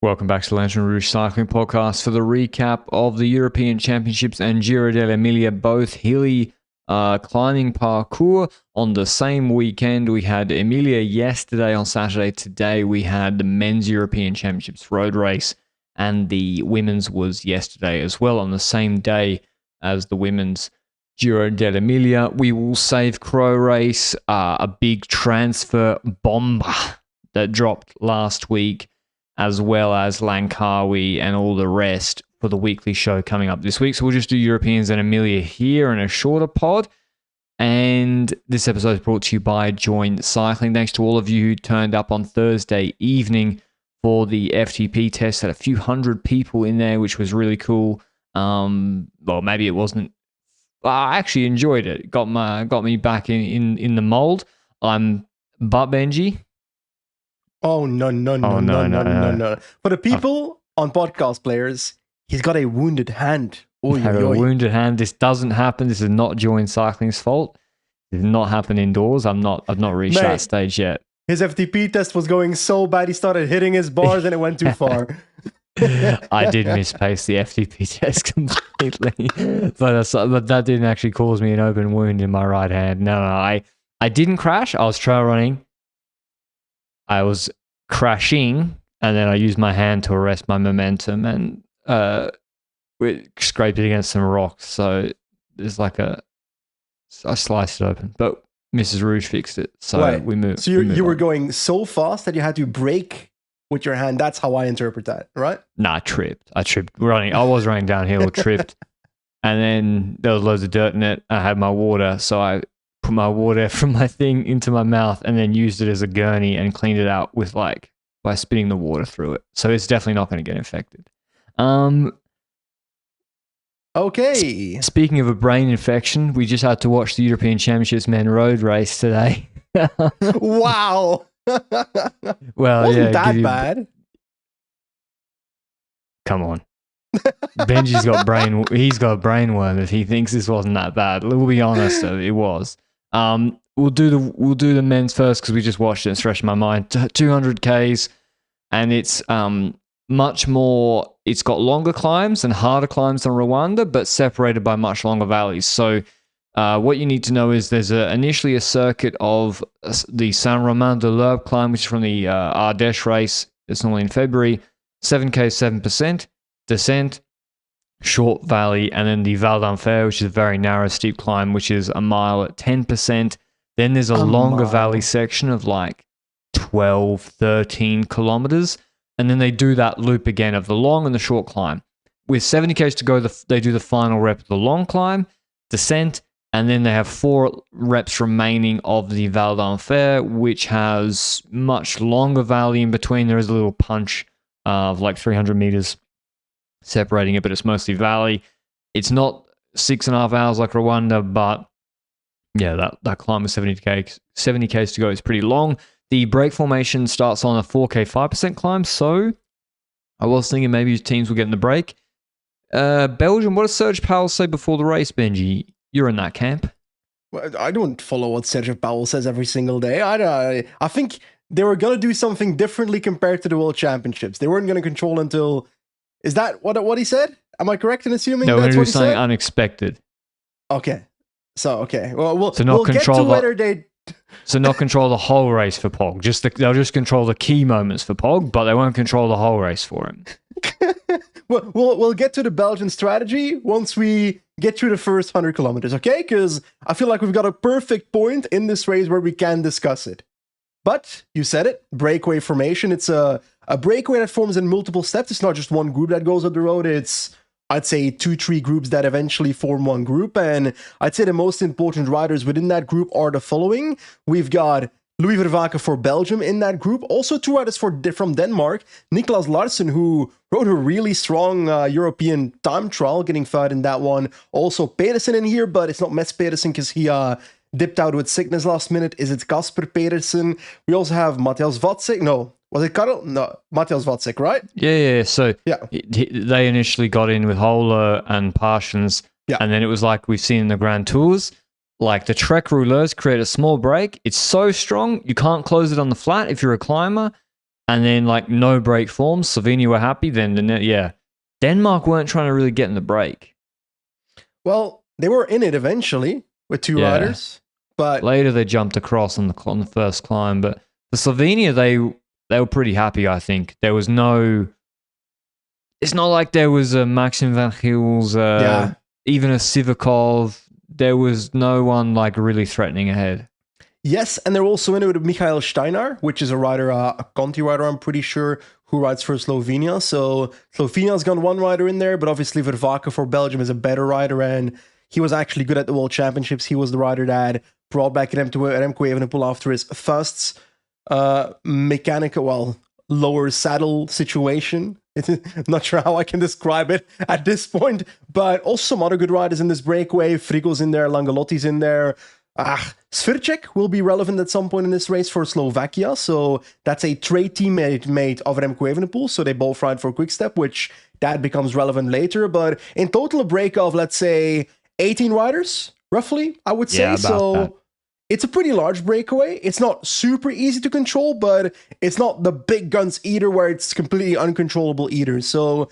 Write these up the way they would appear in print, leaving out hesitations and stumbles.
Welcome back to the Lanterne Rouge Cycling Podcast for the recap of the European Championships and Giro dell'Emilia, both hilly climbing parcours on the same weekend. We had Emilia yesterday on Saturday. Today we had the men's European Championships road race, and the women's was yesterday as well on the same day as the women's Giro dell'Emilia. We will save Crow race, a big transfer bomber that dropped last week, as well as Langkawi and all the rest for the weekly show coming up this week. So we'll just do Europeans and Emilia here in a shorter pod. And this episode is brought to you by Join Cycling. Thanks to all of you who turned up on Thursday evening for the FTP test. Had a few hundred people in there, which was really cool. Well, maybe it wasn't. I actually enjoyed it. It got me back in the mold. I'm Benji. Oh, no. For the people on podcast players, he's got a wounded hand. A wounded hand. This doesn't happen. This is not Join Cycling's fault. It did not happen indoors. I've not reached that stage yet. His FTP test was going so bad, he started hitting his bars and it went too far. I did mispace the FTP test completely. but that didn't actually cause me an open wound in my right hand. No, I didn't crash. I was trail running. I was crashing, and then I used my hand to arrest my momentum, and scraped it against some rocks. So there's I sliced it open, but Mrs. Rouge fixed it. So we moved. So you were going so fast that you had to brake with your hand. That's how I interpret that, right? Nah, I tripped running. I was running downhill, tripped, and then there was loads of dirt in it. I had my water, so I put my water from my thing into my mouth and then used it as a gurney and cleaned it out with by spitting the water through it. So it's definitely not going to get infected. Okay. Speaking of a brain infection, we just had to watch the European Championships men road race today. Wow. Well, wasn't that bad? Come on. Benji's got he's got a brain worm if he thinks this wasn't that bad. We'll be honest, though, it was. We'll do the men's first because we just watched it and it's fresh in my mind. 200 Ks, and it's much more. It's got longer climbs and harder climbs than Rwanda, but separated by much longer valleys. So what you need to know is there's initially a circuit of the Saint-Romain de l'Herbe climb, which is from the Ardèche race. It's normally in February. 7K, 7%. Descent, short valley, and then the Val d'Enfer, which is a very narrow, steep climb, which is a mile at 10%. Then there's a longer valley section of 12, 13 kilometers. And then they do that loop again of the long and the short climb. With 70 Ks to go, they do the final rep of the long climb, descent, and then they have 4 reps remaining of the Val d'Enfer, which has much longer valley in between. There is a little punch of 300 meters separating it, but it's mostly valley. It's not 6.5 hours like Rwanda, but yeah, that climb with 70 Ks to go is pretty long. The break formation starts on a 4K 5% climb, so I was thinking maybe teams will get in the break. Belgium, what does Serge Powell say before the race, Benji? You're in that camp. Well, I don't follow what Serge Powell says every single day. I think they were going to do something differently compared to the World Championships. They weren't going to control until... Is that what he said? Am I correct in assuming that's what he said? No, we're going to do something said? unexpected. Okay. Well, we'll get to whether they... So not control the whole race for Pog. They'll just control the key moments for Pog, but they won't control the whole race for him. We'll get to the Belgian strategy once we get through the first 100 kilometers, okay? Because I feel like we've got a perfect point in this race where we can discuss it. But you said it, breakaway formation. It's a breakaway that forms in multiple steps. It's not just one group that goes up the road. It's, I'd say, 2-3 groups that eventually form one group. And I'd say the most important riders within that group are the following. We've got Louis Vervaeke for Belgium in that group. Also 2 riders from Denmark. Niklas Larsen, who rode a really strong European time trial, getting third in that one. Also Pedersen in here, but it's not Mats Pedersen because he... dipped out with sickness last minute. Is it Kasper Pedersen? We also have Matthias Watzek. No, was it Karel? No, Matthias Watzek, right? Yeah. So they initially got in with Holer and Parsons, and then it was like we've seen in the Grand Tours, the Trek Rouleurs create a small break. It's so strong, you can't close it on the flat if you're a climber, And then like no break form. Slovenia were happy. Then Denmark weren't trying to really get in the break. Well, they were in it eventually with two riders, but later they jumped across on the first climb. But the Slovenia, they were pretty happy. I think there was no. It's not like there was a Maxim Van Giel's, even a Sivakov. There was no one like really threatening ahead. Yes, and they're also in it with Michael Steinar, which is a rider, a Conti rider, I'm pretty sure, who rides for Slovenia. So Slovenia's got one rider in there, but obviously Vervaeke for Belgium is a better rider, and he was actually good at the World Championships. He was the rider that brought back Remco Evenepoel after his first lower saddle situation. I'm not sure how I can describe it at this point, but also some other good riders in this breakaway. Frigo's in there, Langelotti's in there. Svirček will be relevant at some point in this race for Slovakia, so that's a trade teammate of Remco Evenepoel, so they both ride for Quickstep, which that becomes relevant later, but in total a break of, let's say, 18 riders, roughly, I would say, so that. It's a pretty large breakaway. It's not super easy to control, but it's not the big guns either where it's completely uncontrollable either. So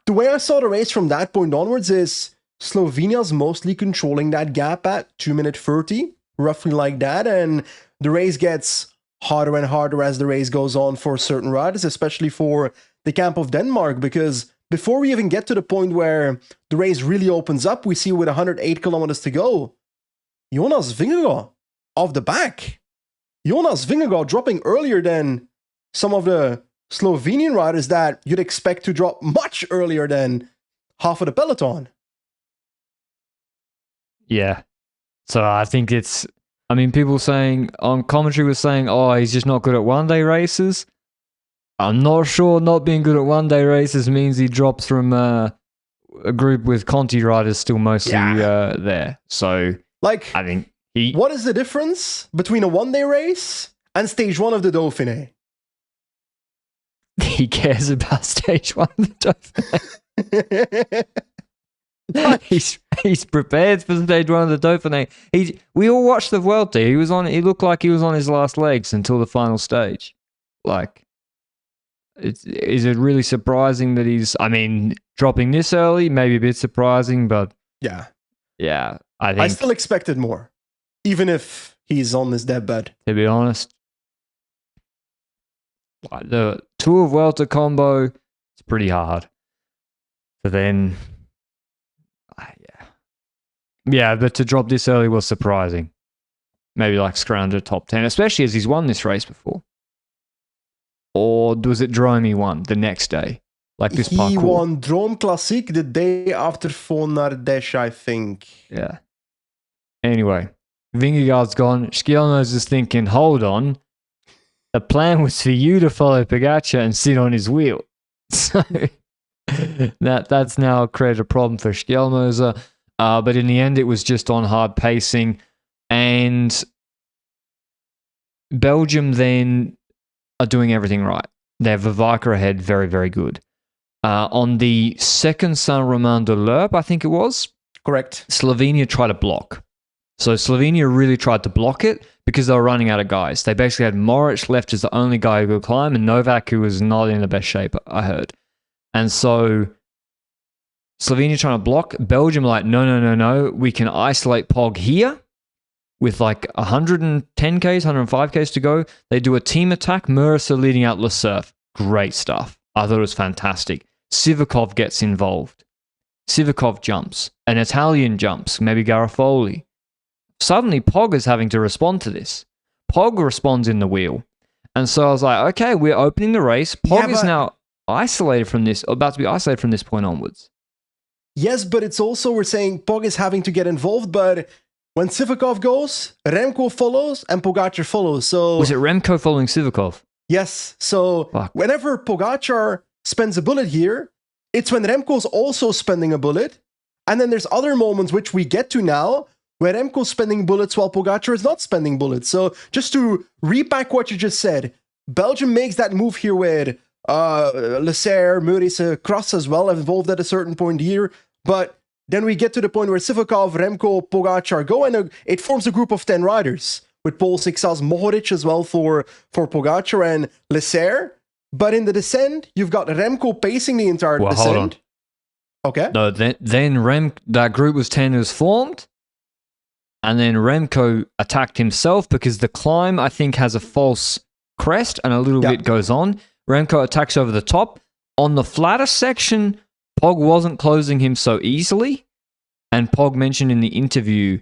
the way I saw the race from that point onwards is Slovenia's mostly controlling that gap at 2:30, roughly like that. And the race gets harder and harder as the race goes on for certain riders, especially for the camp of Denmark, because before we even get to the point where the race really opens up, we see with 108 kilometers to go, Jonas Vingegaard off the back. Jonas Vingegaard dropping earlier than some of the Slovenian riders that you'd expect to drop much earlier than half of the peloton. Yeah. So I think people saying on commentary was saying, oh, he's just not good at one-day races. I'm not sure not being good at one-day races means he drops from a group with Conti riders still mostly there. So like, I think what is the difference between a one-day race and stage one of the Dauphiné? He cares about stage one of the Dauphiné. He's prepared for stage one of the Dauphiné. We all watched the Vuelta. He looked like he was on his last legs until the final stage. Like, is it really surprising that he's? I mean, dropping this early, maybe a bit surprising, but yeah. I still expected more, even if he's on his deathbed. To be honest, the Tour Vuelta combo is pretty hard. So then, but to drop this early was surprising. Maybe like scrounge a top 10, especially as he's won this race before. Or was it Drome he won the next day? Like this parcours. He won Drome Classic the day after Von Ardèche, I think. Yeah. Anyway, Vingegaard's gone. Skjelmose is thinking, hold on. The plan was for you to follow Pogačar and sit on his wheel. So that's now created a problem for Skjelmose. But in the end, it was just on hard pacing. And Belgium then are doing everything right. They have Vervaeke ahead, very, very good. On the second Saint-Romain de l'Europe, I think it was. Correct. Slovenia tried to block. So Slovenia really tried to block it because they were running out of guys. They basically had Moritz left as the only guy who could climb and Novak, who was not in the best shape, I heard. And so Slovenia trying to block. Belgium like, no. We can isolate Pog here with like 110Ks, 105Ks to go. They do a team attack. Mercer leading out Le Cerf. Great stuff. I thought it was fantastic. Sivakov gets involved. Sivakov jumps. An Italian jumps. Maybe Garofoli. Suddenly, Pog is having to respond to this. Pog responds in the wheel. And so I was like, okay, we're opening the race. Pog is now isolated from this, about to be isolated from this point onwards. Yes, but it's also, we're saying Pog is having to get involved, but when Sivakov goes, Remco follows and Pogačar follows. So was it Remco following Sivakov? Yes. So whenever Pogačar spends a bullet here, it's when Remco's also spending a bullet. And then there's other moments which we get to now where Remco's spending bullets while Pogačar is not spending bullets. So just to repack what you just said, Belgium makes that move here with Le Cerf, Meurice, Cross as well, involved at a certain point here. But then we get to the point where Sivakov, Remco, Pogačar go, and it forms a group of 10 riders, with Paul Sixas, Mohoric as well for Pogacar and Lesser. But in the descent, you've got Remco pacing the entire descent. Hold on. Okay. No, then that group was 10 was formed, and then Remco attacked himself because the climb, I think, has a false crest and a little bit goes on. Remco attacks over the top. On the flatter section, Pog wasn't closing him so easily, and Pog mentioned in the interview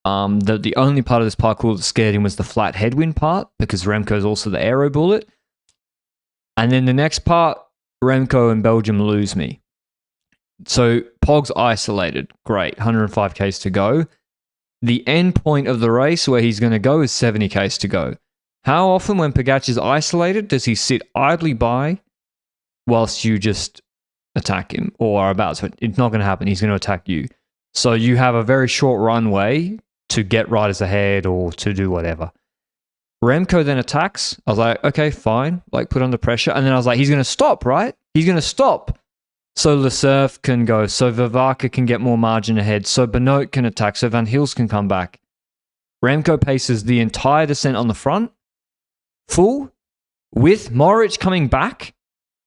that the only part of this parkour that scared him was the flat headwind part, because Remco is also the aero bullet. And then the next part, Remco and Belgium lose me. So Pog's isolated. Great, 105 Ks to go. The end point of the race where he's going to go is 70 Ks to go. How often when Pogacar is isolated does he sit idly by whilst you just attack him or are about to? It's not going to happen. He's going to attack you. So you have a very short runway to get riders ahead or to do whatever. Remco then attacks. I was like, okay, fine. Like, put under pressure. And then I was like, he's going to stop, right? He's going to stop. So Lesurf can go. So Vavaka can get more margin ahead. So Benoit can attack. So Van Hils can come back. Remco paces the entire descent on the front, full, with Mohoric coming back.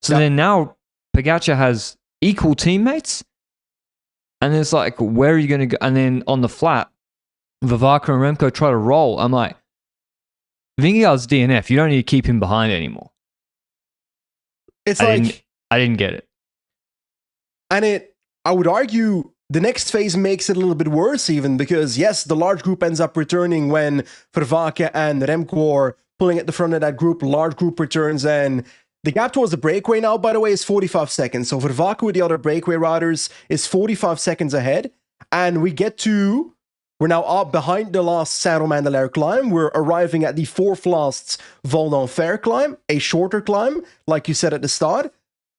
So then now Pogacar has equal teammates. And it's like, where are you going to go? And then on the flat, Vavaka and Remco try to roll. I'm like, Vingegaard's DNF. You don't need to keep him behind anymore. I didn't get it. And I would argue the next phase makes it a little bit worse even because, yes, the large group ends up returning when Vervaeke and Remco are pulling at the front of that group. Large group returns and the gap towards the breakaway now, by the way, is 45 seconds. So Vervaeke with the other breakaway riders is 45 seconds ahead. And we're now up behind the last Saint-Romain-de-l'Air climb. We're arriving at the fourth last Val d'Enfer climb, a shorter climb, like you said at the start.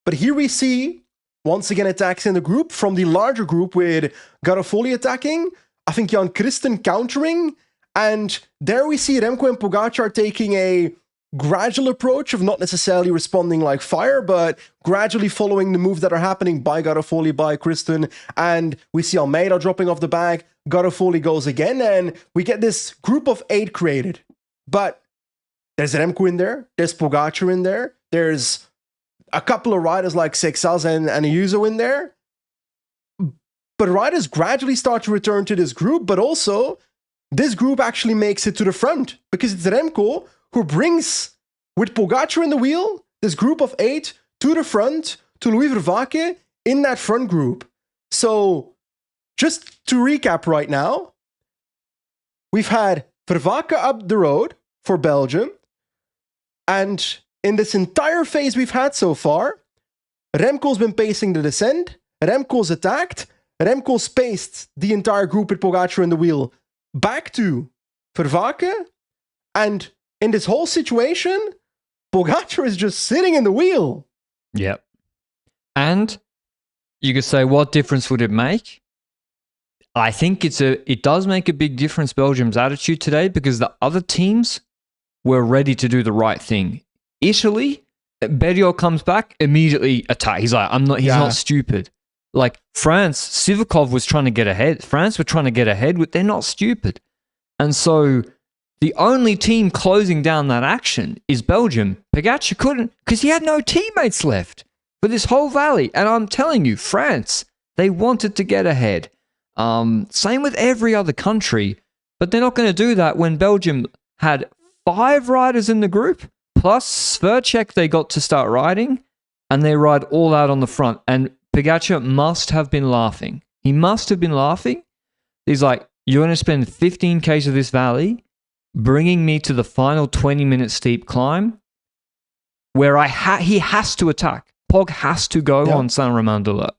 But here we see, once again, attacks in the group from the larger group with Garofoli attacking, I think Jan Christen countering, and there we see Remco and Pogacar taking a gradual approach of not necessarily responding like fire, but gradually following the moves that are happening by Garofoli, by Christen, and we see Almeida dropping off the bag. Garofoli goes again, and we get this group of 8 created. But there's Remco in there, there's Pogacar in there, there's a couple of riders like Sexas and Ayuso in there. But riders gradually start to return to this group, but also this group actually makes it to the front because it's Remco who brings, with Pogacar in the wheel, this group of 8 to the front, to Louis Vervaeke in that front group. So, just to recap right now, we've had Vervaeke up the road for Belgium, and in this entire phase we've had so far, Remco's been pacing the descent, Remco's attacked, Remco's paced the entire group with Pogacar in the wheel back to Vervaeke, and in this whole situation, Pogacar is just sitting in the wheel. Yep. And you could say, what difference would it make? I think it does make a big difference, Belgium's attitude today, because the other teams were ready to do the right thing. Italy, Berio comes back, immediately attack. He's like, he's not stupid. Like France, Sivakov was trying to get ahead. France were trying to get ahead, they're not stupid. And so the only team closing down that action is Belgium. Pogacar couldn't, because he had no teammates left for this whole valley. And I'm telling you, France, they wanted to get ahead. Same with every other country, but they're not going to do that when Belgium had 5 riders in the group, plus Sverchek they got to start riding, and they ride all out on the front. And Pogacar must have been laughing. He must have been laughing. He's like, you're going to spend 15 Ks of this valley bringing me to the final 20-minute steep climb where he has to attack. Pog has to go on Saint-Romain-de-l'Air.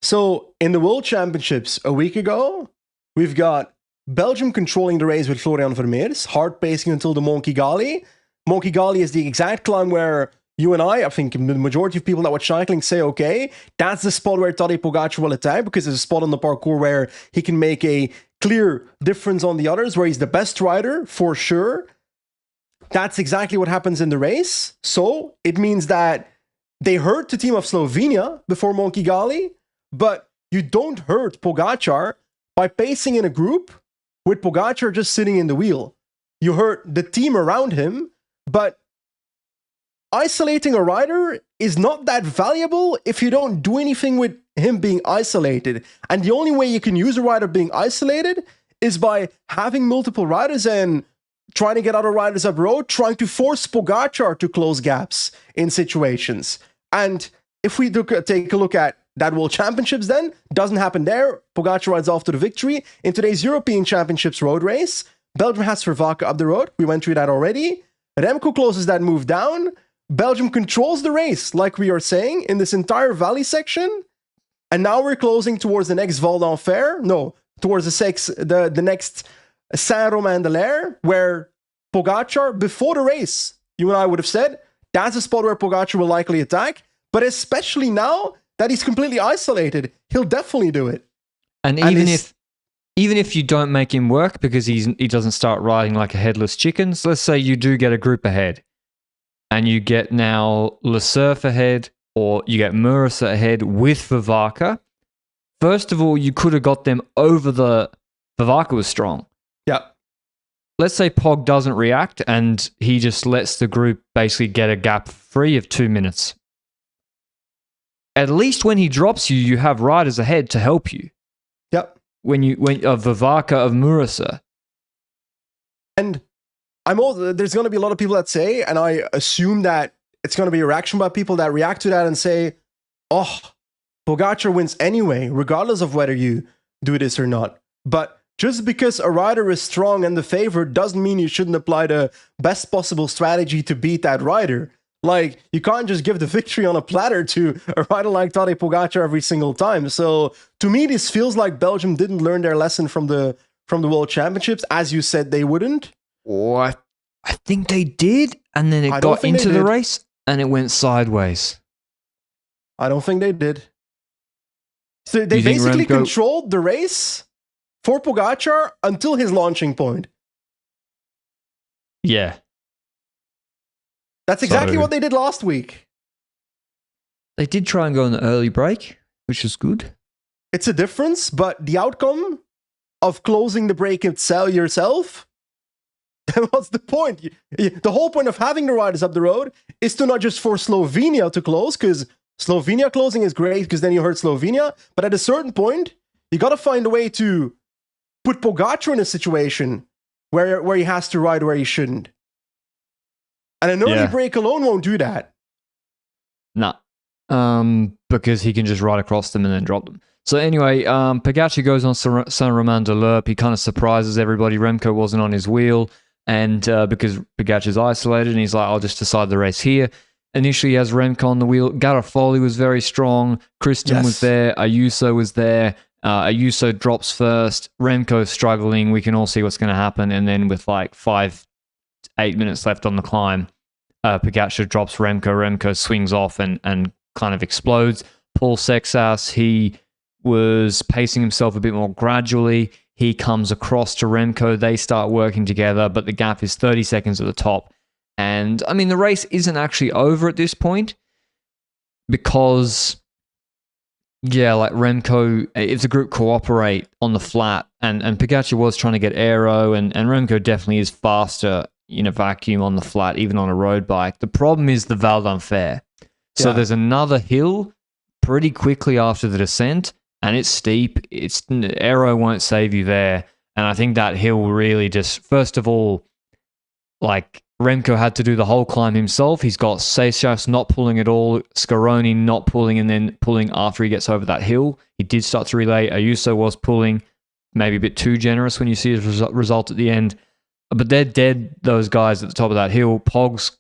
So, in the World Championships a week ago, we've got Belgium controlling the race with Florian Vermeers, hard pacing until the Mont Kigali. Mont Kigali is the exact climb where you and I think the majority of people that watch cycling say, okay, that's the spot where Tadej Pogacar will attack because it's a spot on the parkour where he can make a clear difference on the others, where he's the best rider for sure. That's exactly what happens in the race. So it means that they hurt the team of Slovenia before Mont Kigali, but you don't hurt Pogacar by pacing in a group with Pogacar just sitting in the wheel. you hurt the team around him, but isolating a rider is not that valuable if you don't do anything with him being isolated. And the only way you can use a rider being isolated is by having multiple riders and trying to get other riders up road, trying to force Pogačar to close gaps in situations. And if we take a look at that World Championships then, doesn't happen there. Pogačar rides off to the victory. In today's European Championships road race, Belgium has Vervaeke up the road. We went through that already. Remco closes that move down. Belgium controls the race, like we are saying, in this entire valley section. And now we're closing towards the next Val d'Enfer. No, towards the next Saint-Romain-de-l'Air, where Pogačar, before the race, you and I would have said, that's a spot where Pogačar will likely attack. But especially now that he's completely isolated, he'll definitely do it. And even if you don't make him work because he doesn't start riding like a headless chicken, so let's say you do get a group ahead, and you get now Le Cerf ahead, or you get Murasa ahead with Vervaeke. First of all, you could have got them over the... Vervaeke was strong. Yeah. Let's say Pog doesn't react, and he just lets the group basically get a gap free of 2 minutes. At least when he drops you, you have riders ahead to help you. Yep. When of Vervaeke, of Murasa. And there's going to be a lot of people that say, and I assume that it's going to be a reaction by people that react to that and say, oh, Pogačar wins anyway, regardless of whether you do this or not. But just because a rider is strong and the favorite doesn't mean you shouldn't apply the best possible strategy to beat that rider. Like, you can't just give the victory on a platter to a rider like Tadej Pogačar every single time. So, to me, this feels like Belgium didn't learn their lesson from the World Championships, as you said they wouldn't. I think they did, and then it got into the race, and it went sideways. I don't think they did. So they basically controlled the race for Pogačar until his launching point. Yeah. That's exactly what they did last week. They did try and go on the early break, which is good. It's a difference, but the outcome of closing the break yourself, what's the point? The whole point of having the riders up the road is to not just force Slovenia to close, because Slovenia closing is great, because then you hurt Slovenia, but at a certain point, you got to find a way to put Pogačar in a situation where he has to ride where he shouldn't. And an early break alone won't do that. Nah. Because he can just ride across them and then drop them. So anyway, Pogačar goes on Saint-Romain-de-l'Air. He kind of surprises everybody. Remco wasn't on his wheel, and because Pogačar's isolated, and he's like, I'll just decide the race here. Initially, he has Remco on the wheel. Garofoli was very strong. Christian was there. Ayuso was there. Ayuso drops first. Remco's struggling. We can all see what's going to happen. And then with like 8 minutes left on the climb, Pogačar drops Remco. Remco swings off and kind of explodes. Paul Sexas, he was pacing himself a bit more gradually. He comes across to Remco. They start working together, but the gap is 30 seconds at the top. And, I mean, the race isn't actually over at this point because, like Remco, if the group cooperate on the flat, and Pogačar was trying to get aero, and Remco definitely is faster in a vacuum on the flat, even on a road bike. The problem is the Val d'Enfer. So there's another hill pretty quickly after the descent, and it's steep. Aero won't save you there. And I think that hill really just, first of all, like Remco had to do the whole climb himself. He's got Seixas not pulling at all, Scaroni not pulling, and then pulling after he gets over that hill. He did start to relay. Ayuso was pulling, maybe a bit too generous when you see his result at the end. But they're dead, those guys at the top of that hill. Pogs,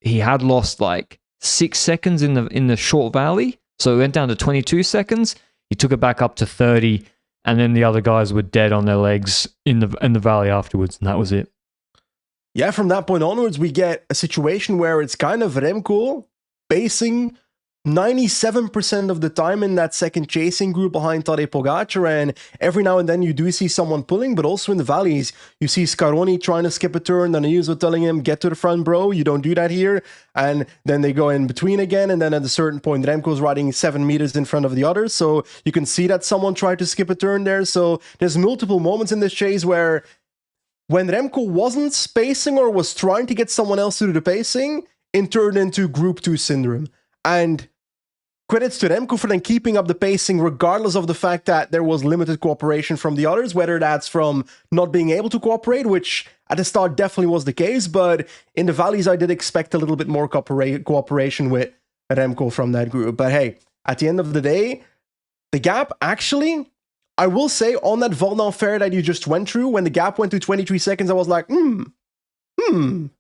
he had lost like 6 seconds in the short valley, so it went down to 22 seconds. He took it back up to 30, and then the other guys were dead on their legs in the valley afterwards, and that was it. Yeah, from that point onwards, we get a situation where it's kind of Remco pacing 97% of the time in that second chasing group behind Tadej Pogačar, and every now and then you do see someone pulling, but also in the valleys, you see Scaroni trying to skip a turn, then Ayuso telling him, get to the front, bro, you don't do that here, and then they go in between again, and then at a certain point, Remco's riding 7 meters in front of the others, so you can see that someone tried to skip a turn there, so there's multiple moments in this chase where when Remco wasn't spacing or was trying to get someone else to do the pacing, it turned into Group 2 syndrome. And credits to Remco for then keeping up the pacing regardless of the fact that there was limited cooperation from the others, whether that's from not being able to cooperate, which at the start definitely was the case, but in the valleys I did expect a little bit more cooperation with Remco from that group. But hey, at the end of the day, the gap actually, I will say on that Val d'Enfer that you just went through, when the gap went to 23 seconds, I was like, Amstel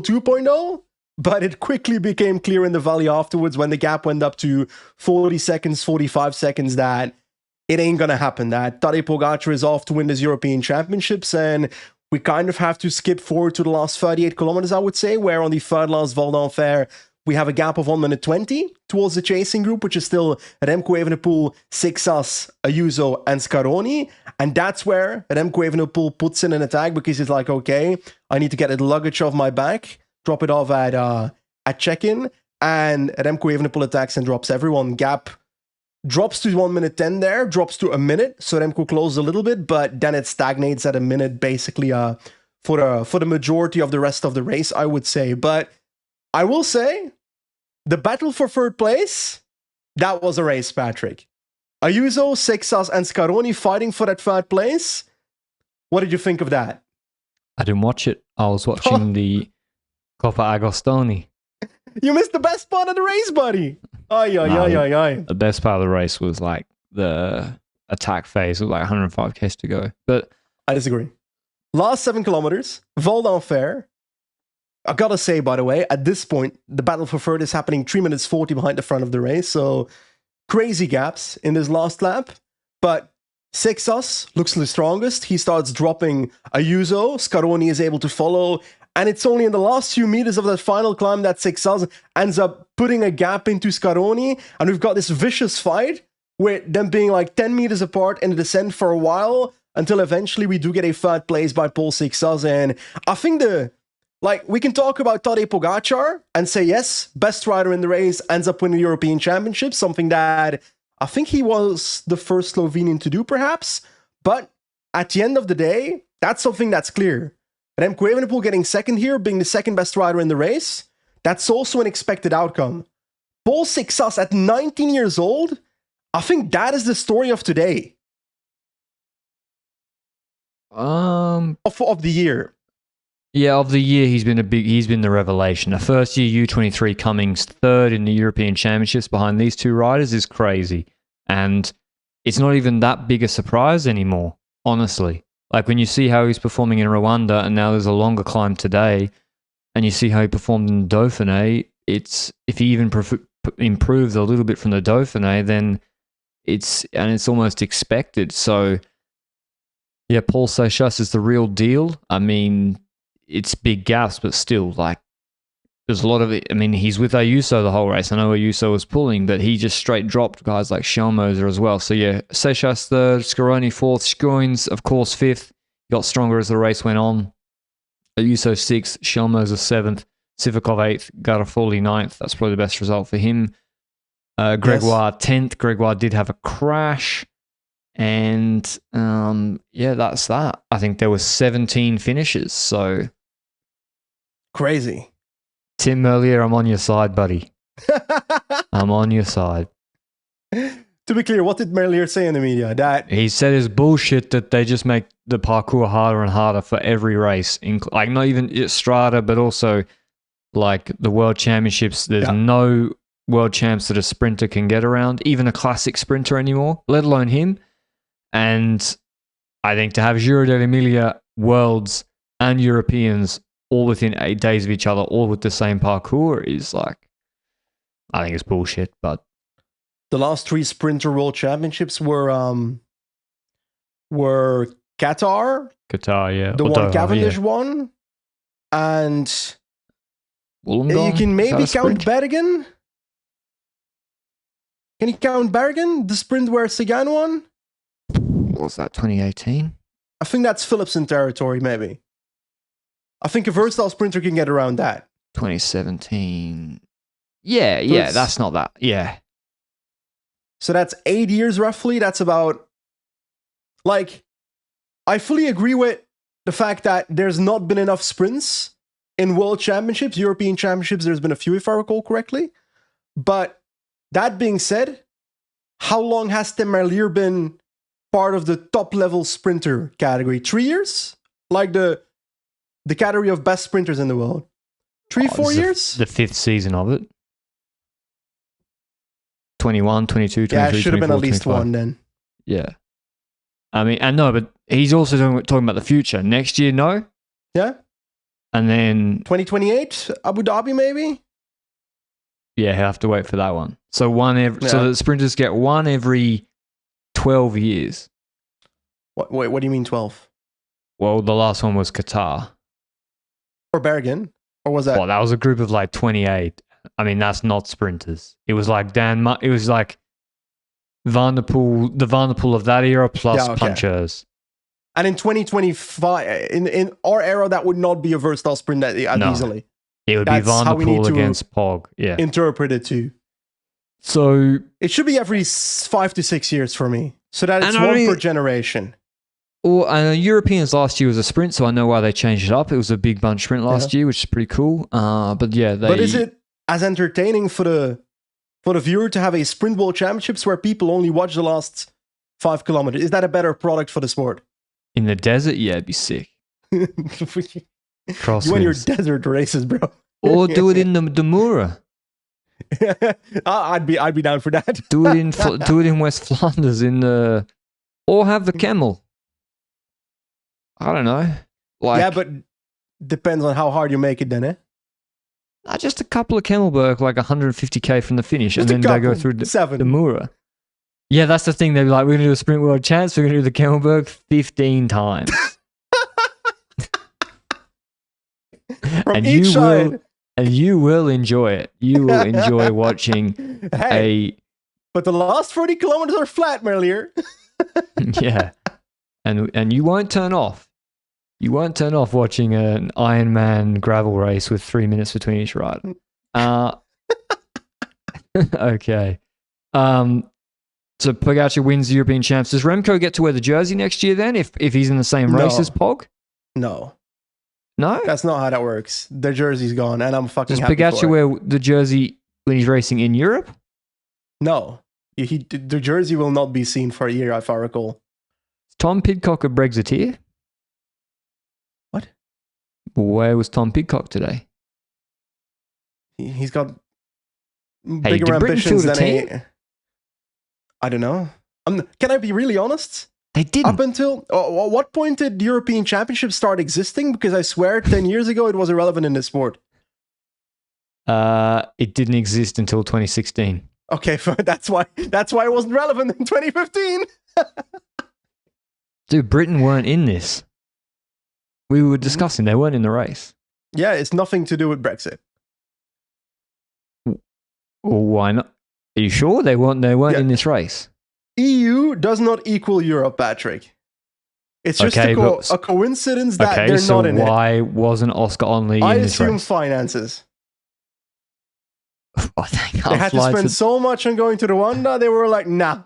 2.0? But it quickly became clear in the valley afterwards when the gap went up to 40 seconds, 45 seconds that it ain't gonna happen, that Tadej Pogacar is off to win this European Championships, and we kind of have to skip forward to the last 38 kilometers, I would say, where on the third last Val d'Enfer, we have a gap of 1 minute 20 towards the chasing group, which is still Remco Evenepoel, Sixas, Ayuso, and Scaroni. And that's where Remco Evenepoel puts in an attack because he's like, okay, I need to get the luggage off my back, drop it off at check-in, and Remco Evenepoel attacks and drops everyone. Gap drops to 1 minute 10 there, drops to a minute, so Remco closes a little bit, but then it stagnates at a minute basically for the majority of the rest of the race, I would say. But I will say, the battle for third place, that was a race, Patrick. Ayuso, Sixas, and Scaroni fighting for that third place. What did you think of that? I didn't watch it. I was watching the Coppa Agostoni. You missed the best part of the race, buddy. Ay. The best part of the race was like the attack phase with like 105 k's to go. But I disagree. Last 7 kilometers, Val d'Enfer. I gotta say, by the way, at this point, the battle for third is happening 3 minutes 40 behind the front of the race. So crazy gaps in this last lap. But Sixas looks the strongest. He starts dropping Ayuso. Scaroni is able to follow. And it's only in the last few meters of that final climb that Sixas ends up putting a gap into Scaroni. And we've got this vicious fight with them being like 10 meters apart in the descent for a while until eventually we do get a third place by Paul Sixas. And I think we can talk about Tadej Pogacar and say, yes, best rider in the race, ends up winning the European Championship, something that I think he was the first Slovenian to do, perhaps. But at the end of the day, that's something that's clear. Remco Evenepoel getting second here, being the second best rider in the race, that's also an expected outcome. Paul Sixas at 19 years old, I think that is the story of today. Of the year. Yeah, of the year, he's been the revelation. A first year U23 Cummings third in the European Championships behind these two riders is crazy. And it's not even that big a surprise anymore, honestly. Like when you see how he's performing in Rwanda and now there's a longer climb today and you see how he performed in Dauphiné, if he even improves a little bit from the Dauphiné, then it's almost expected. So yeah, Paul Seixas is the real deal. I mean, it's big gaps, but still, like, there's a lot of it. I mean, he's with Ayuso the whole race. I know Ayuso was pulling, but he just straight dropped guys like Schelmoser as well. So yeah, Seixas third, Scaroni fourth, Schoens, of course, fifth. Got stronger as the race went on. Ayuso sixth, Schelmoser seventh, Sivakov eighth, Garofoli ninth. That's probably the best result for him. Gregoire 10th. Gregoire did have a crash. And yeah, that's that. I think there were 17 finishes, so crazy. Tim Merlier, I'm on your side, buddy. I'm on your side. To be clear, what did Merlier say in the media? That he said it's bullshit that they just make the parkour harder and harder for every race. Like not even Strada, but also like the World Championships. There's no World Champs that a sprinter can get around, even a classic sprinter anymore, let alone him. And I think to have Giro dell'Emilia, Worlds, and Europeans all within 8 days of each other, all with the same parkour is like, I think it's bullshit. But the last 3 Sprinter World Championships were Qatar, yeah, the one Cavendish won, and Wollongong? You can maybe count Bergen. Can you count Bergen, the sprint where Sagan won? What was that, 2018? I think that's Philipsen territory, maybe. I think a versatile sprinter can get around that. 2017. Yeah, that's not that. Yeah. So that's 8 years roughly. That's about, like, I fully agree with the fact that there's not been enough sprints in World Championships, European Championships. There's been a few, if I recall correctly. But that being said, how long has Tim Merlier been part of the top level sprinter category? 3 years? Like the category of best sprinters in the world. 4 years? The fifth season of it. 21, 22, 23, yeah, it should have been at least 25. one then. Yeah. I mean, and no, but he's also talking about the future. Next year, no. Yeah. And then 2028, Abu Dhabi, maybe? yeah, he'll have to wait for that one. So so the sprinters get one every 12 years. Wait, what do you mean 12? Well, the last one was Qatar. Or Bergen? Or was that? Well, that was a group of like 28. I mean, that's not sprinters. It was like it was like Van der Poel, the Van der Poel of that era plus punchers. And in 2025, in our era, that would not be a versatile sprint that easily. It would be Van der Poel against Pog. Yeah. Interpret it too. So it should be every 5 to 6 years for me. So that it's one per generation. Well, Europeans last year was a sprint, so I know why they changed it up. It was a big bunch sprint last year, which is pretty cool. But yeah, But is it as entertaining for the viewer to have a sprint world championships where people only watch the last 5 kilometers? Is that a better product for the sport? In the desert, yeah, it'd be sick. You want your desert races, bro. Or do it in the Mura. I'd be down for that. do it in West Flanders or have the camel. I don't know. Yeah, but depends on how hard you make it then, eh? Just a couple of Camelberg, like 150k from the finish, and then they go through the Mura. Yeah, that's the thing. They're like, we're going to do a sprint world champs. We're going to do the Camelberg 15 times. From each side. And you will enjoy it. You will enjoy watching But the last 40 kilometers are flat, Merlier. Yeah. And you won't turn off. You won't turn off watching an Ironman gravel race with 3 minutes between each ride. Okay. So Pogacar wins the European Champs. Does Remco get to wear the jersey next year then if he's in the same race as Pog? No. No? That's not how that works. The jersey's gone and I'm fucking happy for it. Does Pogacar wear the jersey when he's racing in Europe? No. The jersey will not be seen for a year, if I recall. Is Tom Pidcock a Brexiteer? What? Where was Tom Pidcock today? He's got bigger ambitions than I don't know. Can I be really honest? They didn't. Up until what point did the European Championships start existing? Because I swear 10 years ago it was irrelevant in this sport. It didn't exist until 2016. Okay, that's why it wasn't relevant in 2015. Dude, Britain weren't in this. We were discussing they weren't in the race. Yeah, it's nothing to do with Brexit. Well, why not? Are you sure they weren't in this race? EU does not equal Europe, Patrick. It's just a coincidence that they're not in it. Why wasn't Oscar Onley in this race? I assume finances. They had to spend so much on going to Rwanda, they were like, nah,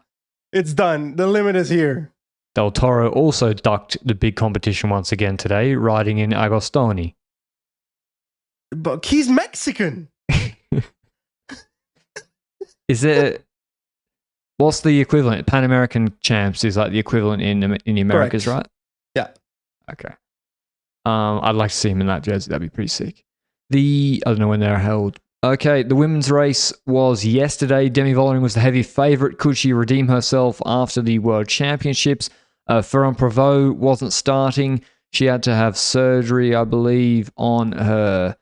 it's done. The limit is here. Del Toro also ducked the big competition once again today, riding in Agostoni. But he's Mexican. Is it? What's the equivalent? Pan American Champs is like the equivalent in the Americas, correct. Right? Yeah. Okay. I'd like to see him in that jersey. That'd be pretty sick. I don't know when they're held. Okay, the women's race was yesterday. Demi Vollering was the heavy favourite. Could she redeem herself after the World Championships? Ferrand Prévot wasn't starting. She had to have surgery, I believe, on the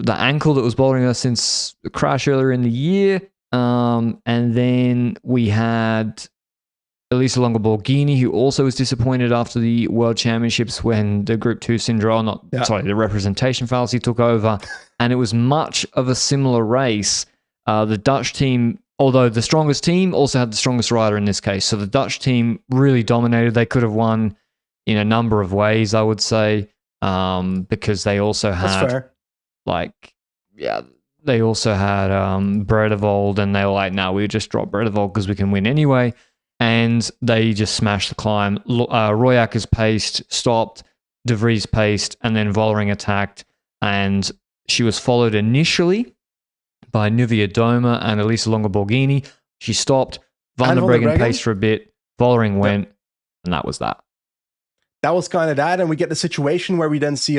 ankle that was bothering her since the crash earlier in the year. And then we had Elisa Longo Borghini, who also was disappointed after the World Championships when the Group 2 syndrome, the representation fallacy took over. And it was much of a similar race. The Dutch team, although the strongest team, also had the strongest rider in this case. So the Dutch team really dominated. They could have won in a number of ways, I would say, because they also had, they also had Bredevold, and they were like, no, we just drop Bredevold because we can win anyway. And they just smashed the climb. Royac is paced, stopped. De Vries paced, and then Vollering attacked, and she was followed initially by Nivea Doma and Elisa Longa Borghini. She stopped. Van der Breggen paced for a bit. Vollering went, and that was that. That was kind of that, and we get the situation where we then see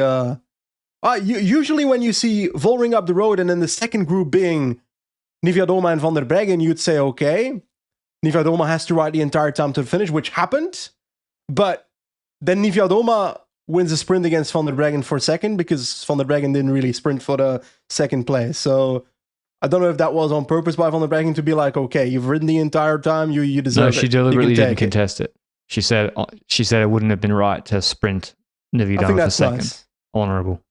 usually when you see Vollering up the road and then the second group being Nivea Doma and Van der Breggen, you'd say, okay, Nivea Doma has to ride the entire time to the finish, which happened, but then Nivea Doma wins a sprint against Van der Breggen for second because Van der Breggen didn't really sprint for the second place. So I don't know if that was on purpose by Van der Breggen to be like, okay, you've ridden the entire time, you deserve it. No, she deliberately didn't contest it. She said it wouldn't have been right to sprint Nivea Doma for second. Nice. Honorable.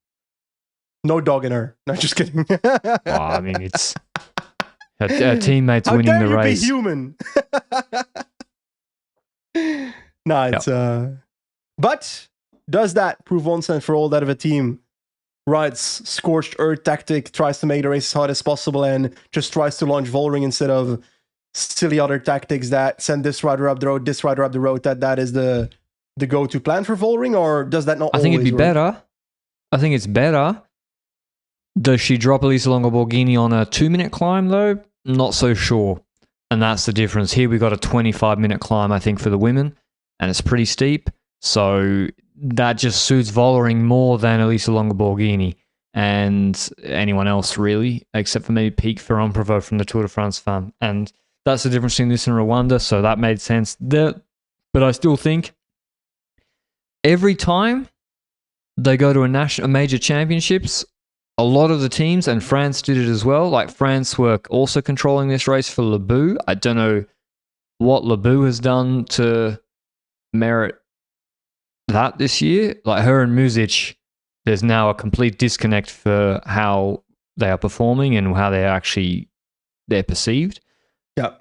No dog in her. No, just kidding. Well, I mean, it's her teammates winning the race. How dare you be human? No, it's... But does that prove once and for all that if a team rides scorched earth tactic, tries to make the race as hard as possible, and just tries to launch Vollering instead of silly other tactics that send this rider up the road, this rider up the road, that is the go-to plan for Vollering, or does that not I think it'd be better. I think it's better. Does she drop Elisa Longa Borghini on a 2-minute climb, though? Not so sure. And that's the difference. Here we got a 25-minute climb, I think, for the women, and it's pretty steep. So that just suits Vollering more than Elisa Longa Borghini and anyone else, really, except for maybe Pique Ferrand-Prévot from the Tour de France fan. And that's the difference between this and Rwanda, so that made sense. But I still think every time they go to a major championships, a lot of the teams, and France did it as well, like France were also controlling this race for Lebu. I don't know what Lebu has done to merit that this year. Like her and Muzic, there's now a complete disconnect for how they are performing and how they're perceived. Yeah.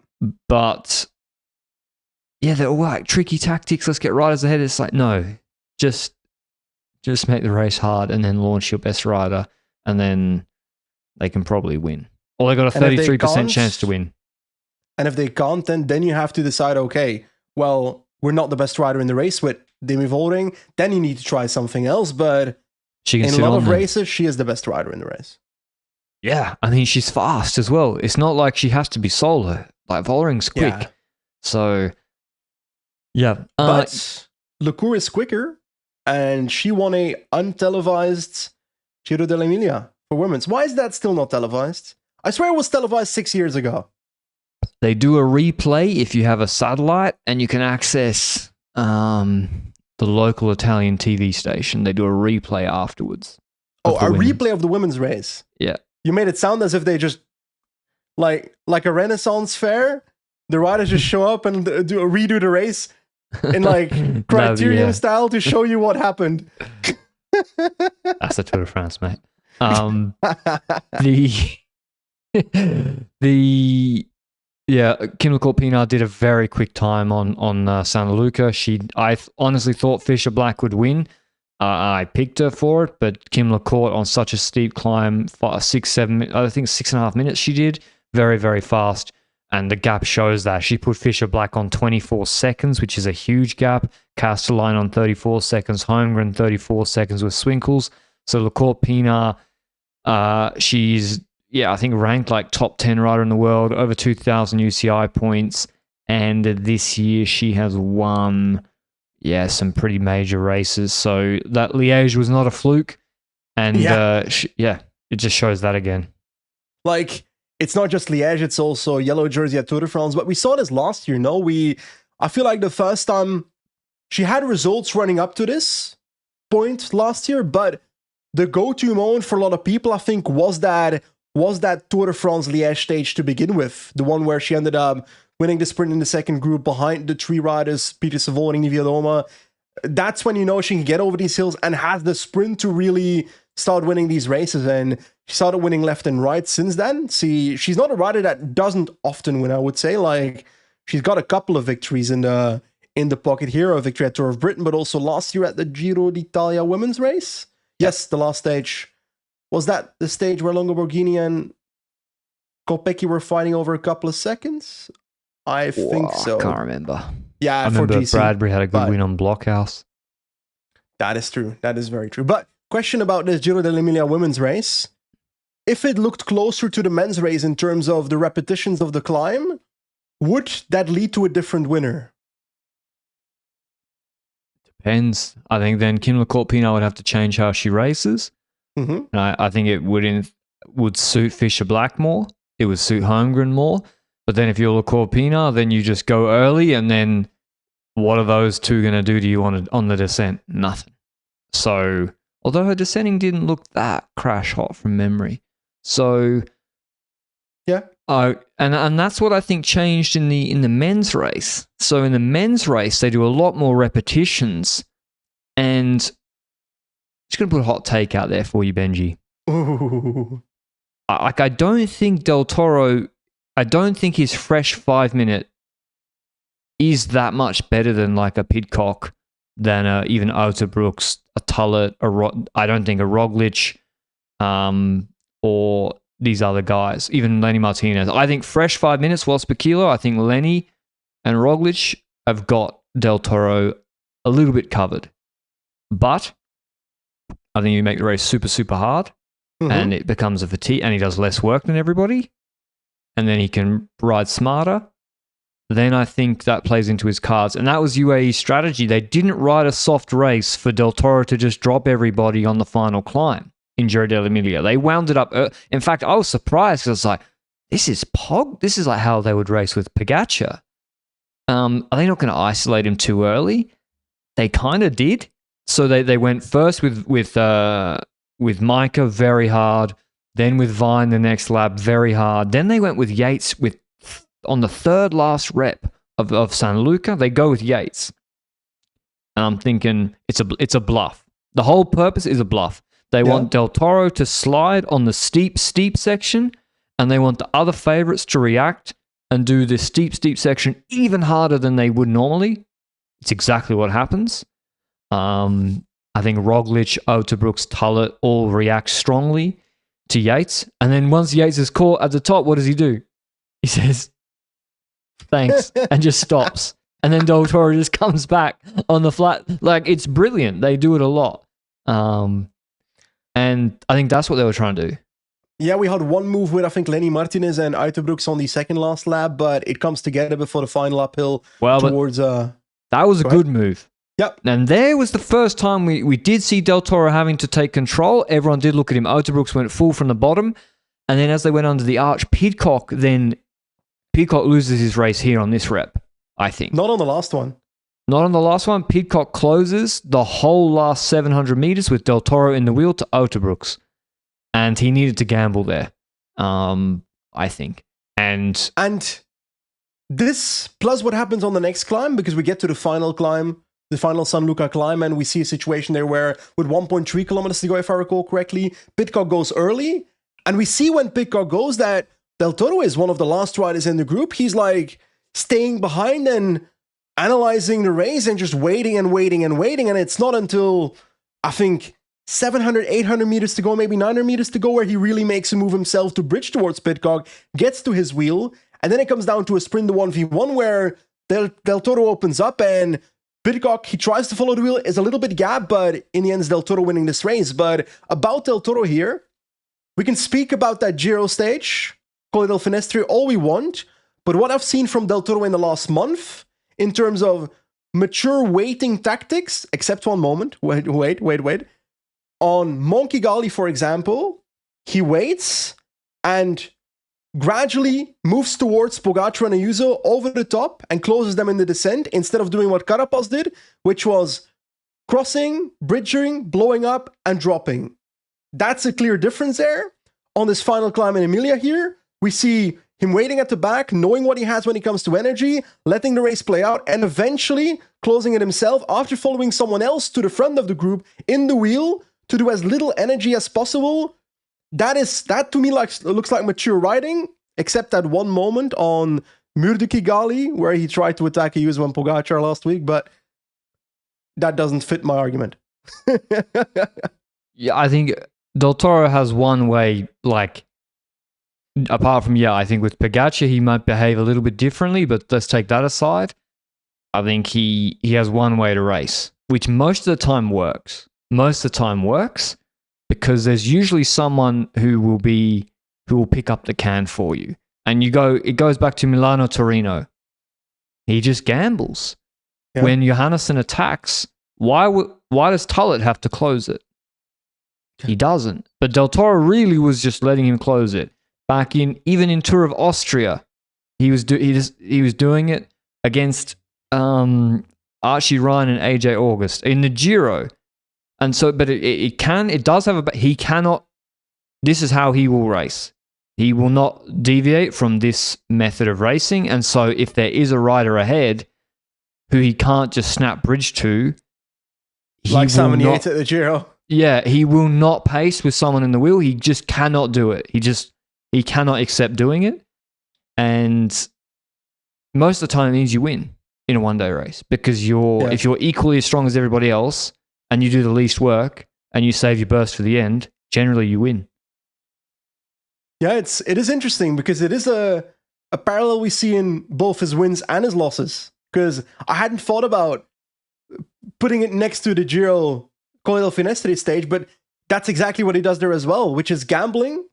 But yeah, they're all like tricky tactics. Let's get riders ahead. It's like, no, just make the race hard and then launch your best rider, and then they can probably win. Or they got a 33% chance to win. And if they can't, then you have to decide, okay, well, we're not the best rider in the race with Demi Vollering, then you need to try something else. But in a lot of races, she is the best rider in the race. Yeah, I mean, she's fast as well. It's not like she has to be solo. Like, Vollering's quick. Yeah. So, yeah. But Lecour is quicker, and she won a untelevised Giro dell'Emilia for women's. Why is that still not televised? I swear it was televised 6 years ago. They do a replay if you have a satellite, and you can access the local Italian TV station. They do a replay afterwards. Oh, a replay of the women's race? Yeah. You made it sound as if they just, like a Renaissance fair, the riders just show up and redo the race in like Criterion style to show you what happened. That's the Tour de France, mate. Kim Lecourt-Pinard did a very quick time on Santa Luca. I honestly thought Fisher Black would win. I picked her for it, but Kim Lecourt on such a steep climb, 6.5 minutes she did, very, very fast. And the gap shows that. She put Fisher Black on 24 seconds, which is a huge gap. Castelline on 34 seconds. Holmgren 34 seconds with Swinkles. So Lecourt-Pinard, she's, I think ranked like top 10 rider in the world, over 2,000 UCI points. And this year she has won, some pretty major races. So that Liège was not a fluke. And it just shows that again. Like, it's not just Liège, it's also yellow jersey at Tour de France. But we saw this last year, no? I feel like the first time she had results running up to this point last year, but the go-to moment for a lot of people, I think, was that Tour de France Liège stage to begin with. The one where she ended up winning the sprint in the second group behind the three riders, Peter Savon and Nivea Doma. That's when you know she can get over these hills and has the sprint to really start winning these races. And she started winning left and right since then. See, she's not a rider that doesn't often win, I would say. Like, she's got a couple of victories in the pocket here, a victory at Tour of Britain, but also last year at the Giro d'Italia women's race. Yes, the last stage. Was that the stage where Longa Borghini and Kopecky were fighting over a couple of seconds? I think so. I can't remember. Yeah, I remember Bradbury had a good win on Blockhouse. That is true. That is very true. But question about this Giro dell'Emilia women's race. If it looked closer to the men's race in terms of the repetitions of the climb, would that lead to a different winner? Depends. I think then Kim Corpina would have to change how she races. Mm-hmm. And I think it would suit Fisher Black more. It would suit Holmgren more. But then if you're Corpina, then you just go early, and then what are those two going to do to you on the descent? Nothing. So, although her descending didn't look that crash hot from memory. So, yeah. And that's what I think changed in the men's race. So in the men's race, they do a lot more repetitions, and just going to put a hot take out there for you, Benji. Ooh. I don't think Del Toro, I don't think his fresh 5 minute is that much better than like a Pidcock, than even Otterbrooks, a Tullett, I don't think a Roglic, or these other guys, even Lenny Martinez. I think fresh 5 minutes, whilst per kilo, I think Lenny and Roglic have got Del Toro a little bit covered. But I think you make the race super, super hard, and it becomes a fatigue, and he does less work than everybody, and then he can ride smarter. Then I think that plays into his cards. And that was UAE's strategy. They didn't ride a soft race for Del Toro to just drop everybody on the final climb in Giro dell'Emilia. They wound it up. In fact, I was surprised because I was like, this is like how they would race with Pogačar. Are they not going to isolate him too early? They kind of did. So they went first with Micah very hard, then with Vine the next lap very hard. Then they went with Yates on the third last rep of San Luca. They go with Yates. And I'm thinking it's a bluff. The whole purpose is a bluff. They want Del Toro to slide on the steep section, and they want the other favorites to react and do the steep section even harder than they would normally. It's exactly what happens. I think Roglic, Otterbrooks, Tullett all react strongly to Yates. And then once Yates is caught at the top, what does he do? He says, thanks, and just stops. And then Del Toro just comes back on the flat. Like, it's brilliant. They do it a lot. And I think that's what they were trying to do. Yeah, we had one move with, I think, Lenny Martinez and Otterbrooks on the second last lap, but it comes together before the final uphill towards... that was a good move. Yep. And there was the first time we did see Del Toro having to take control. Everyone did look at him. Otterbrooks went full from the bottom. And then as they went under the arch, Pidcock loses his race here on this rep, I think. Not on the last one. Not on the last one. Pidcock closes the whole last 700 meters with Del Toro in the wheel to Otterbrooks. And he needed to gamble there, I think. And this, plus what happens on the next climb, because we get to the final climb, the final San Luca climb, and we see a situation there where with 1.3 kilometers to go, if I recall correctly, Pidcock goes early. And we see when Pidcock goes that Del Toro is one of the last riders in the group. He's like staying behind and analyzing the race and just waiting and waiting and waiting. And it's not until, I think, 700, 800 meters to go, maybe 900 meters to go, where he really makes a move himself to bridge towards Pidcock, gets to his wheel, and then it comes down to a sprint, the 1v1, where Del Toro opens up, and Pidcock, he tries to follow the wheel, is a little bit gapped, but in the end, it's Del Toro winning this race. But about Del Toro here, we can speak about that Giro stage, Colle del Finestre, all we want, but what I've seen from Del Toro in the last month, in terms of mature waiting tactics, except one moment, wait. On Monchigali, for example, he waits and gradually moves towards Pogačar and Ayuso over the top and closes them in the descent, instead of doing what Carapaz did, which was crossing, bridging, blowing up, and dropping. That's a clear difference there. On this final climb in Emilia here, we see him waiting at the back, knowing what he has when it comes to energy, letting the race play out, and eventually closing it himself after following someone else to the front of the group in the wheel, to do as little energy as possible. That to me looks like mature riding, except that one moment on Mur de Kigali, where he tried to attack Ayuso and Pogačar last week, but that doesn't fit my argument. Yeah, I think Del Toro has one way, like, apart from, I think with Pogačar, he might behave a little bit differently, but let's take that aside. I think he has one way to race. which most of the time works. Most of the time works because there's usually someone who will pick up the can for you. And it goes back to Milano Torino. He just gambles. Yeah. When Johannesson attacks, why does Tullett have to close it? He doesn't. But Del Toro really was just letting him close it. Even in Tour of Austria, he was doing it against Archie Ryan and AJ August in the Giro. And so, but it does have he cannot, this is how he will race. He will not deviate from this method of racing. And so if there is a rider ahead who he can't just snap bridge to, like Simon Yates at the Giro. Yeah, he will not pace with someone in the wheel. He just cannot do it. He cannot accept doing it. And most of the time it means you win in a one-day race because if you're equally as strong as everybody else and you do the least work and you save your burst for the end, generally you win. Yeah, it is interesting because it is a parallel we see in both his wins and his losses. Because I hadn't thought about putting it next to the Giro Colle del Finestre stage, but that's exactly what he does there as well, which is gambling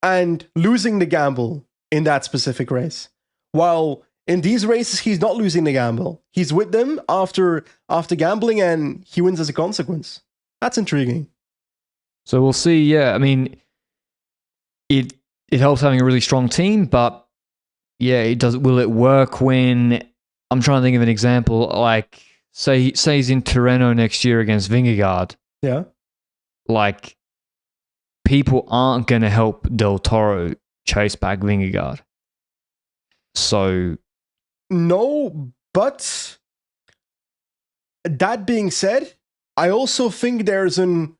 and losing the gamble in that specific race. While in these races, he's not losing the gamble. He's with them after gambling and he wins as a consequence. That's intriguing. So we'll see. Yeah, I mean, it helps having a really strong team, but yeah, it does. Will it work when I'm trying to think of an example? Like, say he's in Tirreno next year against Vingegaard. Yeah, like people aren't going to help Del Toro chase back Vingegaard. So no, but that being said, I also think there's in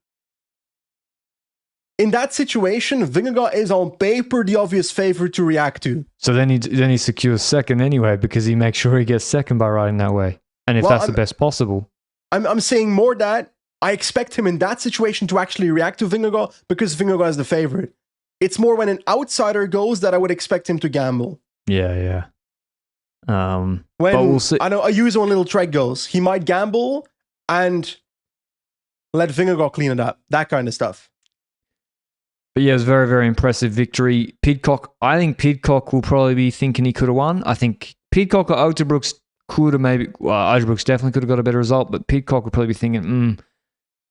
that situation, Vingegaard is on paper the obvious favorite to react to. So then he secures second anyway because he makes sure he gets second by riding that way. And if that's the best possible. I'm saying more that I expect him in that situation to actually react to Vingegaard because Vingegaard is the favorite. It's more when an outsider goes that I would expect him to gamble. Yeah. When we'll see. I know a user on Little Trek goes, he might gamble and let Vingegaard clean it up. That kind of stuff. But yeah, it was a very, very impressive victory. I think Pidcock will probably be thinking he could have won. I think Pidcock or Uijtdebroeks could have Uijtdebroeks definitely could have got a better result, but Pidcock would probably be thinking,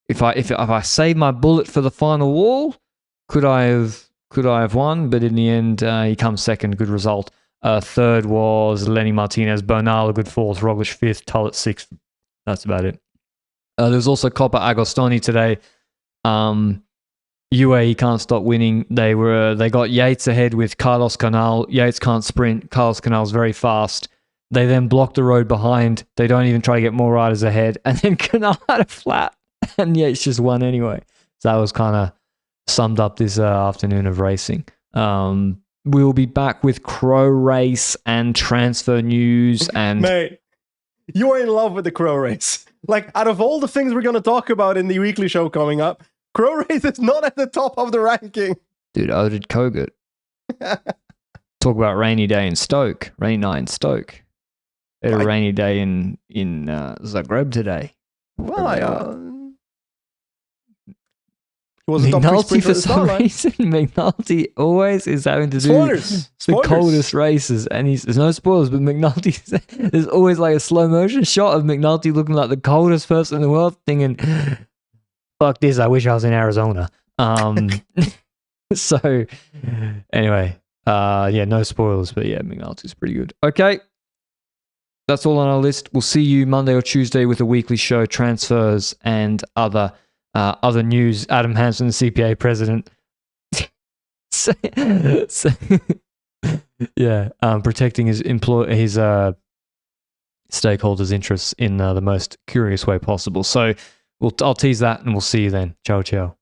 if I save my bullet for the final wall, could I have won? But in the end, he comes second, good result. Third was Lenny Martinez, Bernal a good fourth, Roglic fifth, Tullett sixth. That's about it. There was also Coppa Agostoni today. UAE can't stop winning. They got Yates ahead with Carlos Canal. Yates can't sprint. Carlos Canal's very fast. They then block the road behind. They don't even try to get more riders ahead. And then Canal had a flat and Yates just won anyway. So that was kind of summed up this afternoon of racing. We'll be back with Crow race and transfer news. And mate, you're in love with the Crow race. Like, out of all the things we're going to talk about in the weekly show coming up, Crow race is not at the top of the ranking. Dude, oh, did Kogut. Talk about rainy day in Stoke. Rainy night in Stoke. Had a rainy day in Zagreb today. Well, he wasn't McNulty for some reason. McNulty always is having to do the coldest races, and there's no spoilers. But McNulty, there's always like a slow motion shot of McNulty looking like the coldest person in the world, thinking, "Fuck this! I wish I was in Arizona." So anyway, no spoilers, but yeah, McNulty's pretty good. Okay. That's all on our list. We'll see you Monday or Tuesday with a weekly show, transfers, and other news. Adam Hansen, the CPA president, protecting his stakeholders' interests in the most curious way possible. So I'll tease that, and we'll see you then. Ciao, ciao.